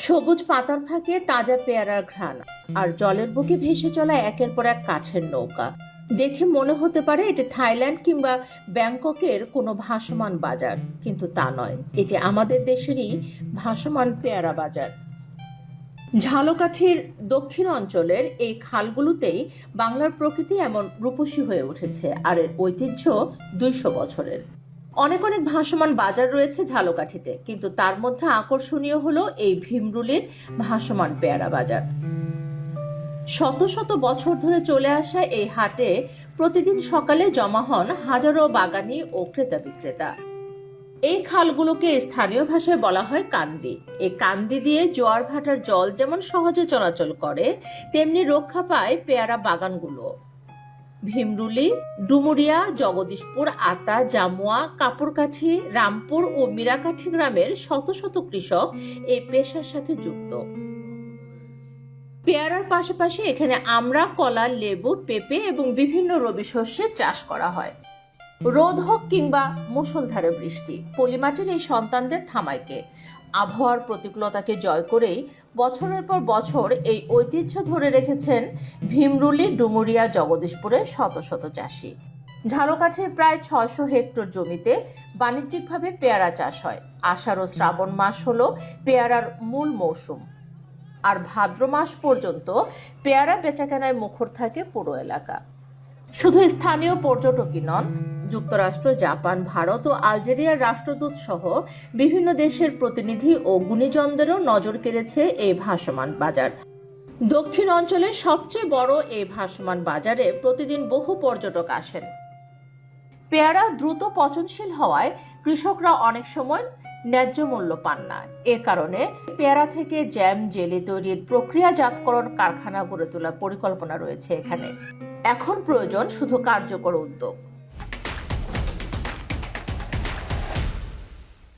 সবুজ পাতার ফাঁকে তাজা পেয়ারার ঘ্রাণ আর জলের বুকে ভেসে চলা একের পর এক কাঠের নৌকা দেখে মনে হতে পারে এটি থাইল্যান্ড কিংবা ব্যাংককের কোনো ভাসমান বাজার, কিন্তু তা নয়, এটি আমাদের দেশেরই ভাসমান পেয়ারা বাজার। ঝালকাঠির দক্ষিণ অঞ্চলের এই খালগুলোতেই বাংলার প্রকৃতি এমন রূপসী হয়ে উঠেছে, আর এর ঐতিহ্য ২০০ বছরের। অনেক অনেক ভাসমান বাজার রয়েছে ঝালকাঠিতে, কিন্তু তার মধ্যে আকর্ষণীয় হলো এই ভীমরুলির ভাসমান পেয়ারা বাজার। শত শত বছর ধরে চলে আসা এই হাটে প্রতিদিন সকালে জমা হন হাজারো বাগানি ও ক্রেতা বিক্রেতা। এই খালগুলোকে স্থানীয় ভাষায় বলা হয় কান্দি। এই কান্দি দিয়ে জোয়ার ভাটার জল যেমন সহজে চলাচল করে, তেমনি রক্ষা পায় পেয়ারা বাগানগুলো। ভীমরুলি, ডুমুরিয়া, জগদীশপুর, আতা, জামুয়া, কাপড়কাঠি, রামপুর ও মীরাকাঠি গ্রামের শত শত কৃষক এই পেশার সাথে যুক্ত। পেয়ারার পাশাপাশি এখানে আমড়া, কলা, লেবু, পেঁপে এবং বিভিন্ন রবি শস্যের চাষ করা হয়। রোদ হোক কিংবা মুষলধারে বৃষ্টি, পলিমাটির এই সন্তানদের থামাইকে আবহাওয়ার প্রতিকূলতাকে জয় করেই বছরের পর বছর এই ঐতিহ্য ধরে রেখেছেন ভীমরুলি, ডুমুরিয়া, জগদীশপুরের শত শত চাষি। ঝালকাঠির প্রায় ৬০০ হেক্টর জমিতে বাণিজ্যিকভাবে পেয়ারা চাষ হয়। আষাঢ় ও শ্রাবণ মাস হলো পেয়ারার মূল মৌসুম, আর ভাদ্র মাস পর্যন্ত পেয়ারা বেচাকেনায় মুখর থাকে পুরো এলাকা। শুধু স্থানীয় পর্যটকই নন, যুক্তরাষ্ট্র, জাপান, ভারত ও আলজেরিয়ার রাষ্ট্রদূত সহ বিভিন্ন দেশের প্রতিনিধি ও গুণীজনদেরও নজর কেড়েছে এই ভাসমান বাজার। দক্ষিণ অঞ্চলের সবচেয়ে বড় এই ভাসমান বাজারে প্রতিদিন বহু পর্যটক আসেন। পেয়ারা দ্রুত পচনশীল হওয়ায় কৃষকরা অনেক সময় ন্যায্য মূল্য পান না। এ কারণে পেয়ারা থেকে জ্যাম, জেলি তৈরির প্রক্রিয়াজাতকরণ কারখানা গড়ে তোলার পরিকল্পনা রয়েছে এখানে। এখন প্রয়োজন শুধু কার্যকর উদ্যোগ।